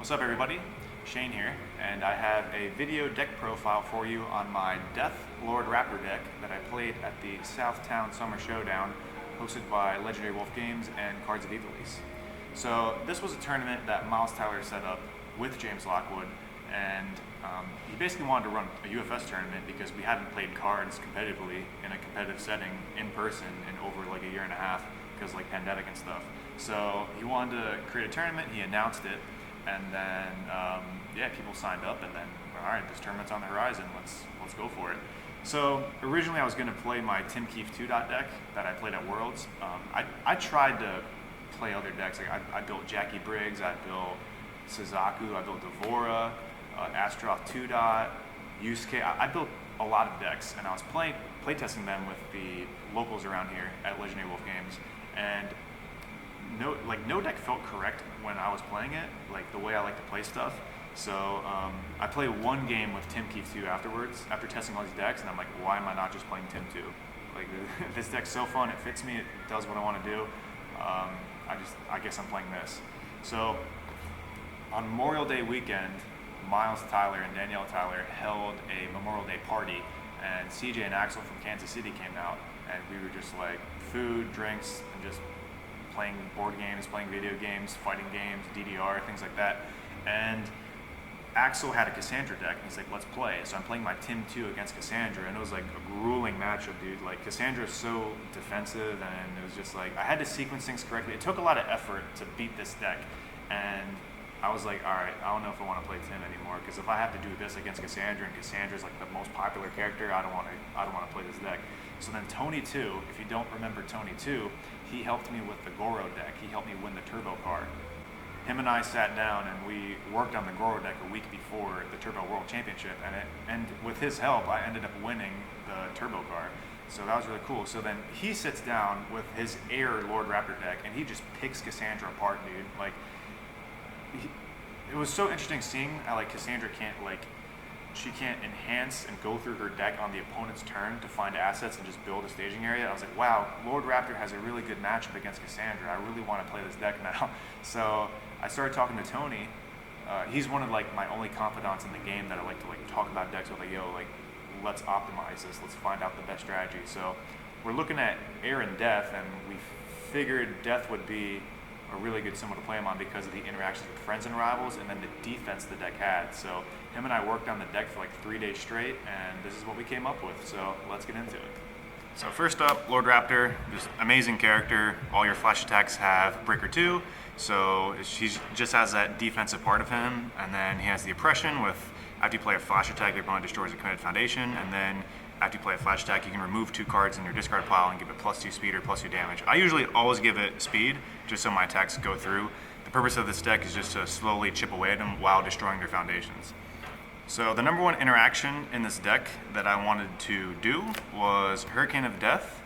What's up everybody? Shane here, and I have a video deck profile for you on my Death Lord Raptor deck that I played at the Southtown Summer Showdown hosted by Legendary Wolf Games and Cards of Evilise. So this was a tournament that Miles Tyler set up with James Lockwood, and he basically wanted to run a UFS tournament because we hadn't played cards competitively in a competitive setting in person in over like a year and a half because like pandemic and stuff. So he wanted to create a tournament, he announced it, and then people signed up, and then all right, this tournament's on the horizon, let's go for it. So originally I was going to play my Tim Keefe 2 dot deck that I played at Worlds. I tried to play other decks. Like I built Jackie Briggs, I built Suzaku, I built Devora, Astroth 2 dot, Yusuke. I built a lot of decks, and I was playtesting them with the locals around here at Legendary Wolf Games, and no deck felt correct when I was playing it, like the way I like to play stuff. So I played one game with Tim Keefe 2 afterwards, after testing all these decks, and I'm like, why am I not just playing Tim 2? Like this deck's so fun, it fits me, it does what I want to do. I guess I'm playing this. So on Memorial Day weekend, Miles Tyler and Danielle Tyler held a Memorial Day party, and CJ and Axel from Kansas City came out, and we were just like food, drinks, and just playing board games, playing video games, fighting games, DDR, things like that. And Axel had a Cassandra deck, and he's like, let's play. So I'm playing my Tim 2 against Cassandra, and it was like a grueling matchup, dude. Like Cassandra is so defensive, and it was just like, I had to sequence things correctly. It took a lot of effort to beat this deck, and I was like, all right, I don't know if I want to play Tim anymore, because if I have to do this against Cassandra, and Cassandra's like the most popular character, I don't want to play this deck. So then Tony 2, if you don't remember Tony 2, he helped me with the Goro deck. He helped me win the Turbo card. Him and I sat down and we worked on the Goro deck a week before the Turbo World Championship, and with his help, I ended up winning the Turbo card. So that was really cool. So then he sits down with his Air Lord Raptor deck, and he just picks Cassandra apart, dude. Like, it was so interesting seeing how like Cassandra she can't enhance and go through her deck on the opponent's turn to find assets and just build a staging area. I was like, wow, Lord Raptor has a really good matchup against Cassandra. I really want to play this deck now. So I started talking to Tony. He's one of like my only confidants in the game that I like to like talk about decks with. Like, yo, like let's optimize this. Let's find out the best strategy. So we're looking at Air and Death, and we figured Death would be a really good symbol to play him on because of the interactions with friends and rivals, and then the defense the deck had. So him and I worked on the deck for like 3 days straight, and this is what we came up with. So let's get into it. So first up, Lord Raptor, just amazing character. All your flash attacks have Breaker 2, so he just has that defensive part of him, and then he has the oppression with, after you play a flash attack, your opponent destroys a committed foundation, and then after you play a flash attack, you can remove 2 cards in your discard pile and give it +2 speed or +2 damage. I usually always give it speed, just so my attacks go through. The purpose of this deck is just to slowly chip away at them while destroying their foundations. So the number one interaction in this deck that I wanted to do was Hurricane of Death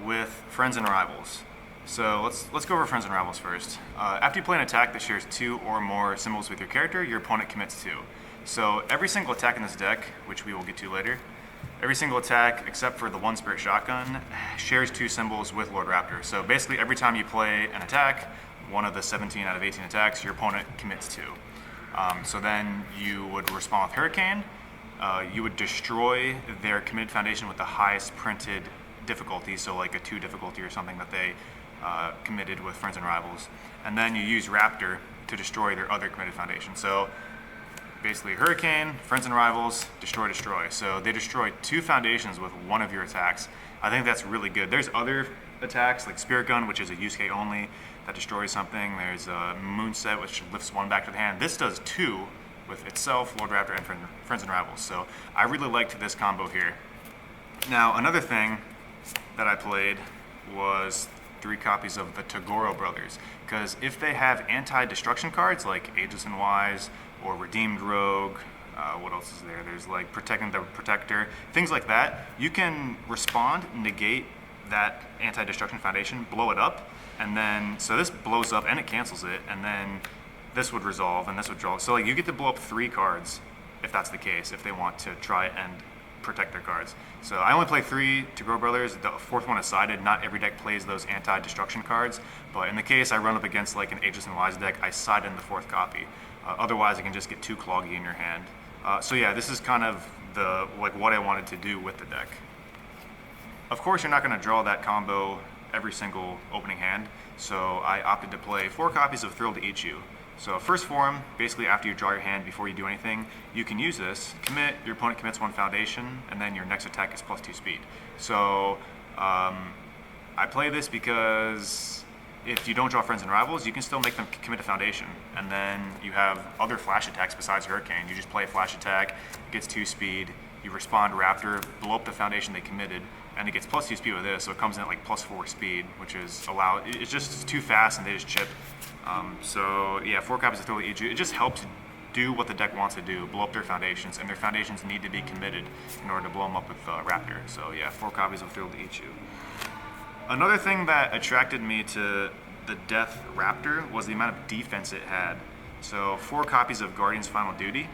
with Friends and Rivals. So let's go over Friends and Rivals first. After you play an attack that shares 2 or more symbols with your character, your opponent commits 2. So every single attack in this deck, which we will get to later, every single attack, except for the One Spirit Shotgun, shares 2 symbols with Lord Raptor. So basically every time you play an attack, one of the 17 out of 18 attacks, your opponent commits 2. So then you would respond with Hurricane. You would destroy their committed foundation with the highest printed difficulty, so like a 2 difficulty or something that they committed with Friends and Rivals. And then you use Raptor to destroy their other committed foundation. So basically Hurricane, Friends and Rivals, destroy. So they destroy 2 foundations with one of your attacks. I think that's really good. There's other attacks like Spirit Gun, which is a Yusuke only, that destroys something. There's a Moonset, which lifts 1 back to the hand. This does 2 with itself, Lord Raptor, and Friends and Rivals. So I really liked this combo here. Now another thing that I played was 3 copies of the Toguro Brothers, because if they have anti-destruction cards like Ageless and Wise or Redeemed Rogue, what else is there? There's like Protecting the Protector, things like that. You can respond, negate that anti-destruction foundation, blow it up, and then, so this blows up and it cancels it, and then this would resolve and this would draw. So like you get to blow up 3 cards if that's the case, if they want to try and protect their cards. So I only play 3 Toguro Brothers, the 4th one is sided. Not every deck plays those anti-destruction cards, but in the case I run up against like an Ageless and Wise deck, I side in the 4th copy. Otherwise it can just get too cloggy in your hand. So yeah, this is kind of what I wanted to do with the deck. Of course you're not going to draw that combo every single opening hand, so I opted to play 4 copies of Thrill to Eat You. So first form, basically after you draw your hand before you do anything, you can use this, commit, your opponent commits 1 foundation, and then your next attack is +2 speed. So I play this because if you don't draw Friends and Rivals, you can still make them commit a foundation, and then you have other flash attacks besides Hurricane. You just play a flash attack, gets 2 speed, you respond Raptor, blow up the foundation they committed, and it gets +2 speed with this, so it comes in at like +4 speed, which is allowed. It's just too fast and they just chip. So yeah, 4 copies of Thrill to Eat You. It just helps do what the deck wants to do, blow up their foundations, and their foundations need to be committed in order to blow them up with Raptor. So yeah, 4 copies of Thrill to Eat You. Another thing that attracted me to the Death Raptor was the amount of defense it had. So 4 copies of Guardian's Final Duty.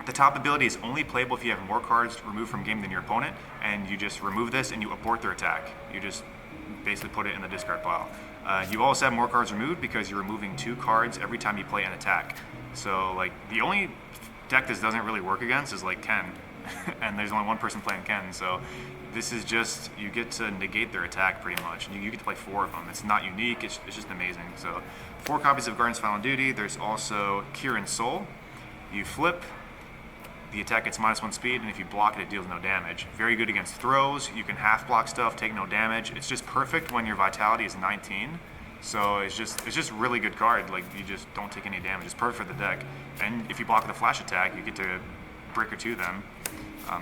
The top ability is only playable if you have more cards removed from game than your opponent, and you just remove this and you abort their attack. You just basically put it in the discard pile. You also have more cards removed because you're removing 2 cards every time you play an attack. So like the only deck this doesn't really work against is like Ken, and there's only 1 person playing Ken. So this is just, you get to negate their attack pretty much. You get to play 4 of them. It's not unique, it's just amazing. So 4 copies of Guardian's Final Duty. There's also Kirin Soul. You flip, the attack gets -1 speed, and if you block it, it deals no damage. Very good against throws. You can half block stuff, take no damage. It's just perfect when your vitality is 19. So it's just really good card. Like, you just don't take any damage. It's perfect for the deck. And if you block with a flash attack, you get to breaker 2 them.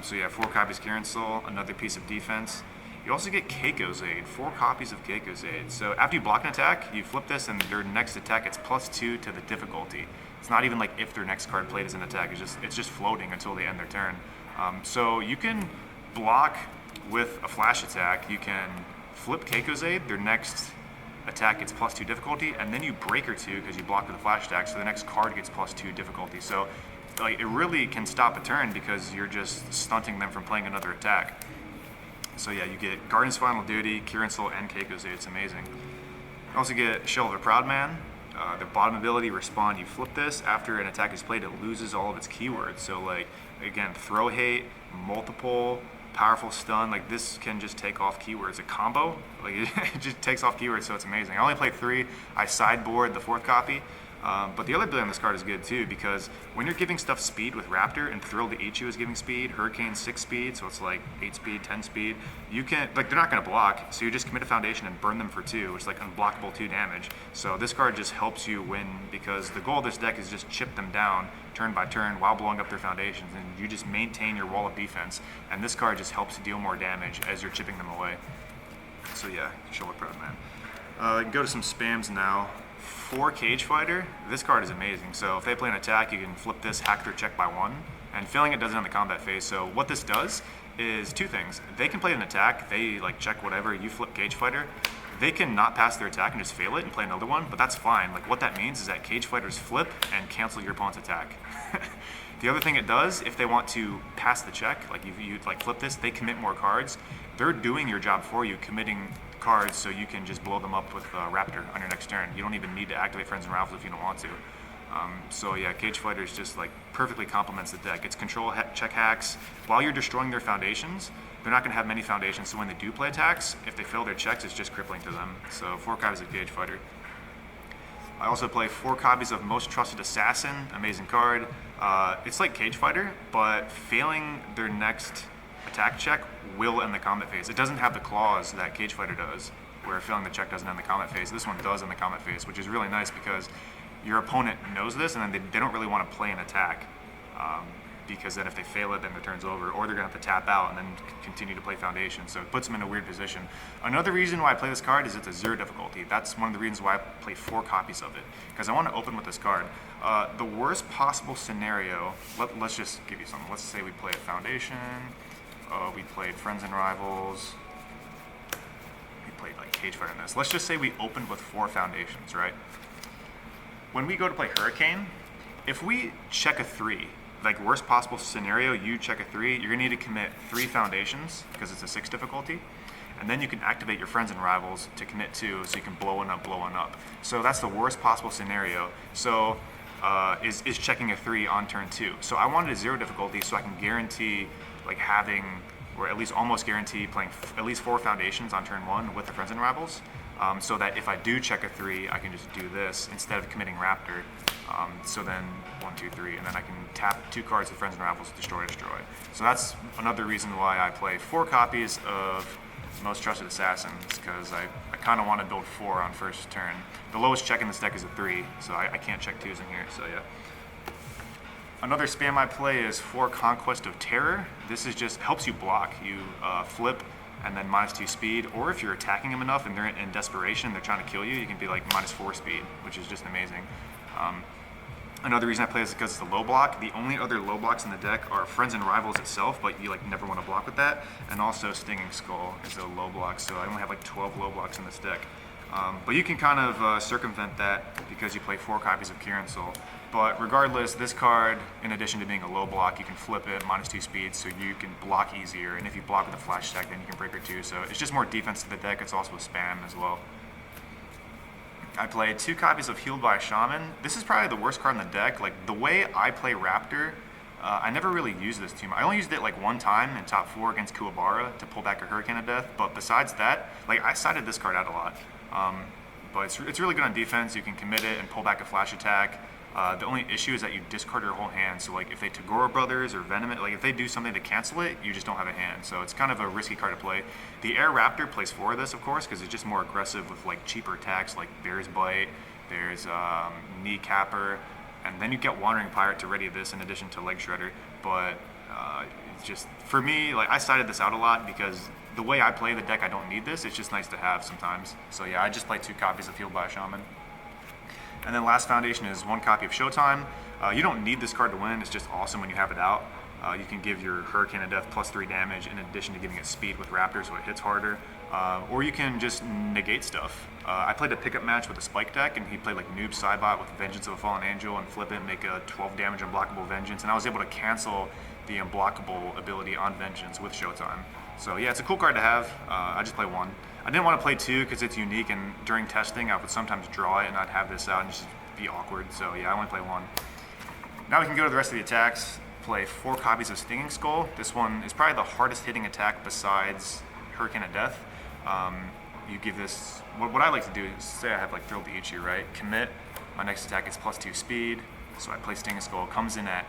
So yeah, 4 copies Kirin Soul, another piece of defense. You also get Keiko's Aid, 4 copies of Keiko's Aid. So after you block an attack, you flip this, and their next attack gets +2 to the difficulty. It's not even like if their next card played is an attack. It's just floating until they end their turn. So you can block with a flash attack. You can flip Keiko's Aid. Their next attack gets +2 difficulty, and then you breaker 2 because you blocked with a flash attack. So the next card gets +2 difficulty. So like, it really can stop a turn because you're just stunting them from playing another attack. So yeah, you get Guardian's Final Duty, Kirin Soul, and Keiko's Aid. It's amazing. You also get Shell of a Proud Man. The bottom ability, Respond. You flip this. After an attack is played, it loses all of its keywords. So like, again, Throw Hate, Multiple, Powerful Stun. Like, this can just take off keywords. A combo, like it just takes off keywords, so it's amazing. I only play 3. I sideboard the 4th copy. But the other ability on this card is good too, because when you're giving stuff speed with Raptor, and Thrill to Eat You is giving speed, Hurricane 6 speed, so it's like 8 speed, 10 speed, you can, like, they're not going to block, so you just commit a foundation and burn them for 2, which is like unblockable 2 damage. So this card just helps you win, because the goal of this deck is just chip them down turn by turn while blowing up their foundations, and you just maintain your wall of defense, and this card just helps deal more damage as you're chipping them away. So yeah, Show It Proud Man. Go to some spams now. 4 Cage Fighter, this card is amazing. So if they play an attack, you can flip this, hack their check by 1, and failing it does it on the combat phase. So what this does is 2 things. They can play an attack, they like check whatever, you flip Cage Fighter. They can not pass their attack and just fail it and play another one, but that's fine. Like, what that means is that Cage Fighters flip and cancel your opponent's attack. The other thing it does, if they want to pass the check, like you like flip this, they commit more cards. They're doing your job for you, committing cards, so you can just blow them up with Raptor on your next turn. You don't even need to activate Friends and Rivals if you don't want to. So yeah, Cage Fighters just like perfectly complements the deck. It's control check hacks. While you're destroying their foundations, they're not going to have many foundations, so when they do play attacks, if they fail their checks, it's just crippling to them. So 4 copies of Cage Fighter. I also play 4 copies of Most Trusted Assassin, amazing card. It's like Cage Fighter, but failing their next attack check will end the combat phase. It doesn't have the clause that Cage Fighter does, where failing the check doesn't end the combat phase. This one does end the combat phase, which is really nice because your opponent knows this, and then they don't really want to play an attack, because then if they fail it, then the turn's over, or they're going to have to tap out and then continue to play Foundation. So it puts them in a weird position. Another reason why I play this card is it's a 0 difficulty. That's one of the reasons why I play 4 copies of it, because I want to open with this card. The worst possible scenario, let's just give you something. Let's say we play a Foundation, we played Friends and Rivals, we played like Cage Fighter in this. Let's just say we opened with 4 Foundations, right? When we go to play Hurricane, if we check a 3 like worst possible scenario, you check a 3, you're gonna need to commit 3 foundations because it's a 6 difficulty, and then you can activate your friends and rivals to commit 2, so you can blow one up. So that's the worst possible scenario. So is checking a 3 on turn 2. So I wanted a 0 difficulty so I can guarantee like having, or at least almost guarantee playing at least 4 foundations on turn 1 with the friends and rivals, so that if I do check a 3, I can just do this instead of committing Raptor. So then 1, 2, 3, and then I can tap 2 cards with friends and rivals, destroy. So that's another reason why I play 4 copies of Most Trusted Assassins, because I kind of want to build 4 on first turn. The lowest check in this deck is a 3, so I can't check 2s in here, so yeah. Another spam I play is 4 Conquest of Terror. This is just helps you block. You flip and then -2 speed, or if you're attacking them enough and they're in desperation, they're trying to kill you, you can be like -4 speed, which is just amazing. Another reason I play this is because it's a low block. The only other low blocks in the deck are Friends and Rivals itself, but you like never want to block with that, and also Stinging Skull is a low block, so I only have like 12 low blocks in this deck. But you can kind of circumvent that because you play 4 copies of Kirin Soul. But regardless, this card, in addition to being a low block, you can flip it -2 speed, so you can block easier, and if you block with a flash attack, then you can break her too. So it's just more defense to the deck. It's also a spam as well. I played 2 copies of Healed by Shaman. This is probably the worst card in the deck. Like, the way I play Raptor, I never really used this too much. I only used it like 1 time in top 4 against Kuwabara to pull back a Hurricane of Death, but besides that, like, I sided this card out a lot. But it's really good on defense. You can commit it and pull back a flash attack. The only issue is that you discard your whole hand. So like if they Toguro Brothers or Venom it, like if they do something to cancel it, you just don't have a hand. So it's kind of a risky card to play. The Air Raptor plays 4 of this, of course, because it's just more aggressive with like cheaper attacks like Bear's Bite, there's Kneecapper, and then you get Wandering Pirate to ready this in addition to Leg Shredder. But it's just, for me, like I sided this out a lot because the way I play the deck, I don't need this. It's just nice to have sometimes. So yeah, I just play 2 copies of Healed by a Shaman. And then last foundation is 1 copy of Showtime. You don't need this card to win. It's just awesome when you have it out. You can give your Hurricane of Death +3 damage in addition to giving it speed with Raptor, so it hits harder. Or you can just negate stuff. I played a pickup match with a Spike deck, and he played like Noob Sidebot with Vengeance of a Fallen Angel and flip it and make a 12 damage unblockable Vengeance, and I was able to cancel the unblockable ability on Vengeance with Showtime. So yeah, it's a cool card to have. I just play 1. I didn't want to play 2 because it's unique, and during testing I would sometimes draw it and I'd have this out and just be awkward. So yeah, I only play 1. Now we can go to the rest of the attacks. Play 4 copies of Stinging Skull. This one is probably the hardest hitting attack besides Hurricane of Death. You give this, what I like to do is, say I have like Thrilled to Eat You, right? Commit, my next attack is +2 speed, so I play Stinging Skull, comes in at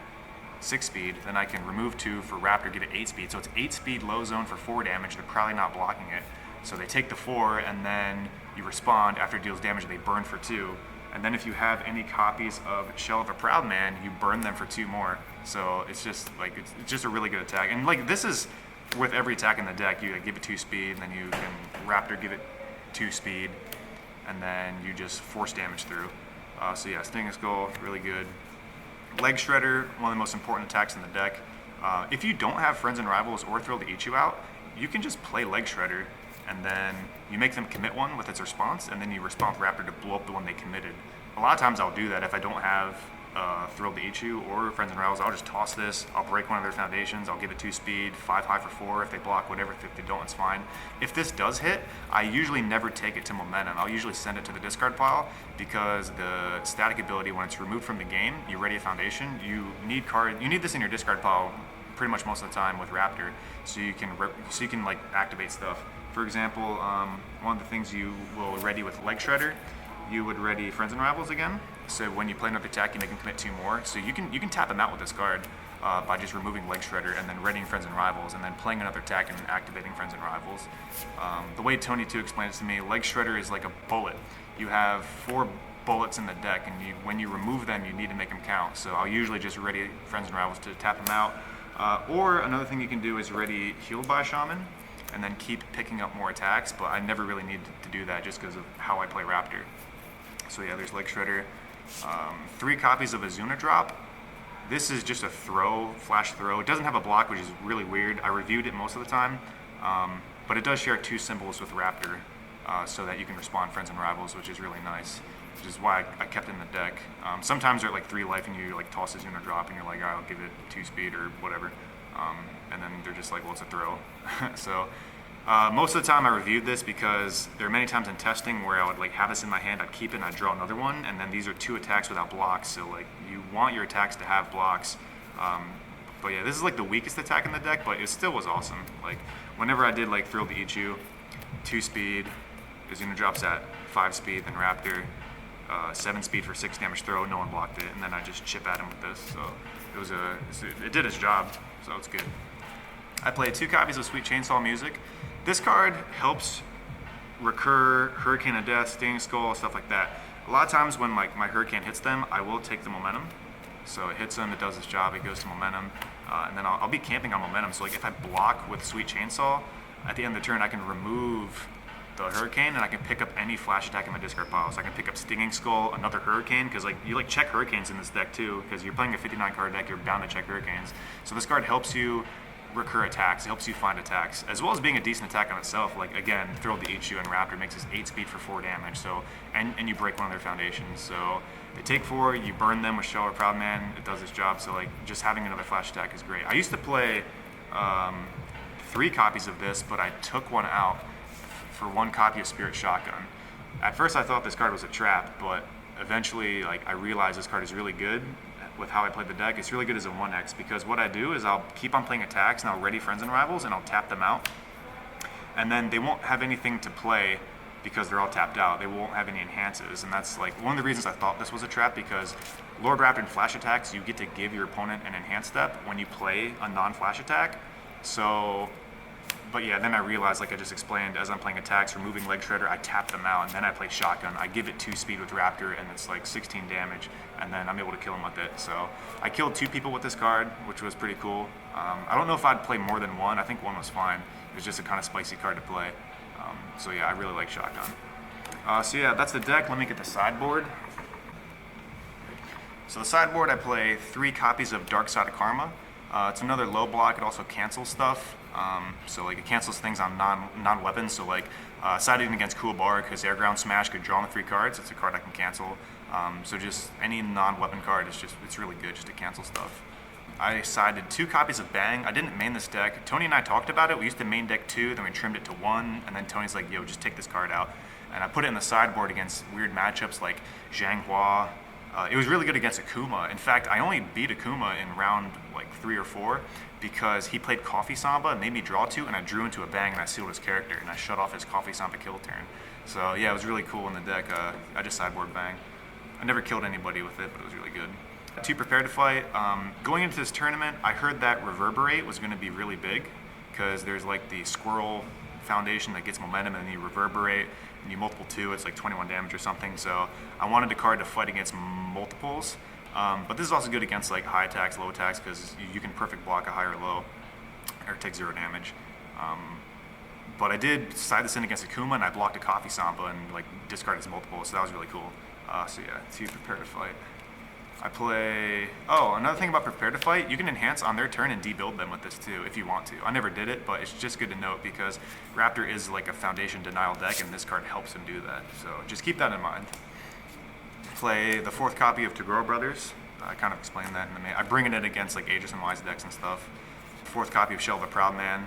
6 speed, then I can remove 2 for Raptor, give it 8 speed, so it's 8 speed low zone for 4 damage, they're probably not blocking it. So they take the 4, and then you respond after it deals damage, they burn for 2. And then if you have any copies of Shell of a Proud Man, you burn them for 2 more. So it's just like, it's just a really good attack. And like this is with every attack in the deck, you give it 2 speed, and then you can Raptor, give it 2 speed, and then you just force damage through. So yeah, Stinging Skull, really good. Leg Shredder, one of the most important attacks in the deck. If you don't have Friends and Rivals or Thrill to Eat You out, you can just play Leg Shredder, and then you make them commit 1 with its response, and then you respond with Raptor to blow up the one they committed. A lot of times I'll do that if I don't have Thrilled to Eat You or Friends and Rivals. I'll just toss this, I'll break one of their foundations, I'll give it 2 speed, 5 high for 4, if they block, whatever. If they don't, it's fine. If this does hit, I usually never take it to momentum. I'll usually send it to the discard pile, because the static ability, when it's removed from the game, you ready a foundation, you need this in your discard pile pretty much most of the time with Raptor, so you can like activate stuff. For example, one of the things you will ready with Leg Shredder, you would ready Friends and Rivals again. So when you play another attack, you make them commit 2 more. So you can tap them out with this card by just removing Leg Shredder and then readying Friends and Rivals, and then playing another attack and activating Friends and Rivals. The way Tony 2 explains it to me, Leg Shredder is like a bullet. You have 4 bullets in the deck, and when you remove them, you need to make them count. So I'll usually just ready Friends and Rivals to tap them out. Or another thing you can do is ready Healed by Shaman, and then keep picking up more attacks, but I never really need to do that just because of how I play Raptor. So yeah, there's Leg Shredder. 3 copies of Izuna Drop. This is just a throw, flash throw. It doesn't have a block, which is really weird. I reviewed it most of the time, but it does share 2 symbols with Raptor, so that you can respond Friends and Rivals, which is really nice. which is why I kept it in the deck. Sometimes they're like 3 life and you like toss Izuna Drop and you're like, all right, I'll give it 2 speed or whatever. And then they're just like, well, it's a throw. So most of the time I reviewed this because there are many times in testing where I would like have this in my hand, I'd keep it and I'd draw another one, and then these are 2 attacks without blocks, so like you want your attacks to have blocks. But yeah, this is like the weakest attack in the deck, but it still was awesome. Like whenever I did like Thrill to Eat You, 2 speed, Izuna drops at 5 speed, then Raptor, 7 speed for 6 damage throw, no one blocked it, and then I just chip at him with this. So it did its job, so it's good. I played 2 copies of Sweet Chainsaw Music. This card helps recur Hurricane of Death, Stinging Skull, stuff like that. A lot of times when like my Hurricane hits them, I will take the momentum. So it hits them, it does its job, it goes to momentum, and then I'll be camping on momentum. So like if I block with Sweet Chainsaw, at the end of the turn I can remove the Hurricane and I can pick up any flash attack in my discard pile. So I can pick up Stinging Skull, another Hurricane, because like you like check Hurricanes in this deck too, because you're playing a 59 card deck, you're bound to check Hurricanes. So this card helps you recur attacks, it helps you find attacks, as well as being a decent attack on itself. Like again, Thrill to Eat You and Raptor makes this 8 speed for 4 damage, so and you break one of their foundations. So they take 4, you burn them with Shell or Proud Man, it does its job. So like just having another flash attack is great. I used to play 3 copies of this, but I took one out for 1 copy of Spirit Shotgun. At first I thought this card was a trap, but eventually like I realized this card is really good with how I played the deck. It's really good as a 1x, because what I do is I'll keep on playing attacks and I'll ready Friends and Rivals and I'll tap them out, and then they won't have anything to play because they're all tapped out. They won't have any enhances, and that's like one of the reasons I thought this was a trap, because Lord Raptor and flash attacks, you get to give your opponent an enhanced step when you play a non-flash attack. So but yeah, then I realized, like I just explained, as I'm playing attacks, removing Leg Shredder, I tap them out, and then I play Shotgun. I give it 2 speed with Raptor, and it's like 16 damage, and then I'm able to kill him with it. So I killed 2 people with this card, which was pretty cool. I don't know if I'd play more than 1. I think 1 was fine. It was just a kind of spicy card to play. So yeah, I really like Shotgun. So yeah, that's the deck. Let me get the sideboard. So the sideboard, I play 3 copies of Dark Side of Karma. It's another low block. It also cancels stuff. So like it cancels things on non-weapons. So like siding against Cool Bar, because Air Ground Smash could draw on the 3 cards. It's a card I can cancel. So just any non-weapon card is it's really good just to cancel stuff. I sided 2 copies of Bang. I didn't main this deck. Tony and I talked about it. We used to main deck 2, then we trimmed it to 1, and then Tony's like, yo, just take this card out. And I put it in the sideboard against weird matchups like Zhang Hua. It was really good against Akuma. In fact, I only beat Akuma in round like 3 or 4 because he played Coffee Samba and made me draw 2, and I drew into a Bang and I sealed his character and I shut off his Coffee Samba kill turn. So yeah, it was really cool in the deck. I just sideboard Bang. I never killed anybody with it, but it was really good. To prepare to fight, going into this tournament, I heard that Reverberate was going to be really big because there's like the Squirrel Foundation that gets momentum, and then you Reverberate and you multiple 2, it's like 21 damage or something. So I wanted a card to fight against multiples, but this is also good against like high attacks, low attacks, because you can perfect block a high or low, or take 0 damage. But I did side this in against Akuma, and I blocked a Coffee Samba and like discarded his multiples, so that was really cool. So yeah, to prepare to fight. I play, another thing about prepare to fight, you can enhance on their turn and debuild them with this too, if you want to. I never did it, but it's just good to note because Raptor is like a foundation denial deck, and this card helps him do that. So just keep that in mind. Play the 4th copy of Toguro Brothers. I kind of explained that in the main. I bring it in against like Aegis and Wise decks and stuff. 4th copy of Shell of a Proud Man.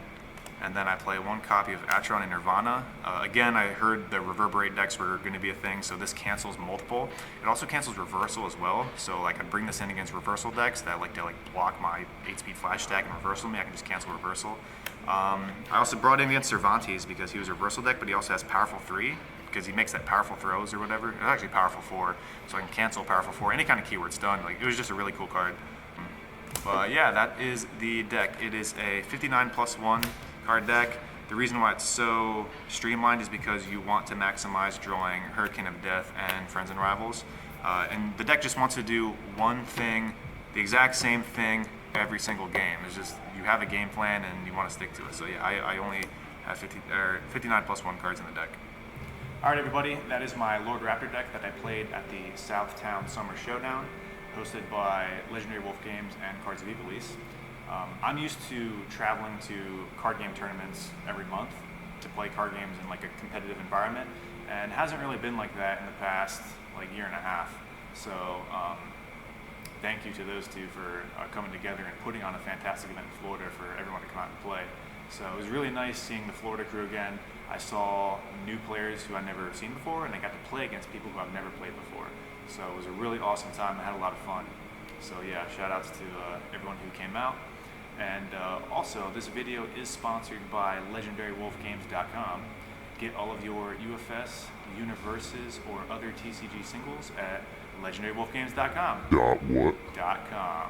And then I play 1 copy of Acheron Nirvana. Again, I heard the Reverberate decks were going to be a thing, so this cancels multiple. It also cancels reversal as well, so like I'd bring this in against reversal decks that like to like block my 8-speed flash stack and reversal me. I can just cancel reversal. I also brought in against Cervantes because he was a reversal deck, but he also has powerful 3 because he makes that powerful throws or whatever. It's actually powerful 4, so I can cancel powerful 4, any kind of keyword stun. Like it was just a really cool card. But yeah, that is the deck. It is a 59+1 card deck. The reason why it's so streamlined is because you want to maximize drawing Hurricane of Death and Friends and Rivals. And the deck just wants to do one thing, the exact same thing every single game. It's just you have a game plan and you want to stick to it. So yeah, I only have 59+1 cards in the deck. All right, everybody, that is my Lord Raptor deck that I played at the Southtown Summer Showdown, hosted by Legendary Wolf Games and Cards of Evilise. I'm used to traveling to card game tournaments every month to play card games in like a competitive environment, and hasn't really been like that in the past like year and a half. So thank you to those two for coming together and putting on a fantastic event in Florida for everyone to come out and play. So it was really nice seeing the Florida crew again. I saw new players who I'd never seen before, and I got to play against people who I've never played before. So it was a really awesome time. I had a lot of fun. So yeah, shout outs to everyone who came out. And also, this video is sponsored by LegendaryWolfGames.com. Get all of your UFS, Universus, or other TCG singles at LegendaryWolfGames.com. Dot what? .com.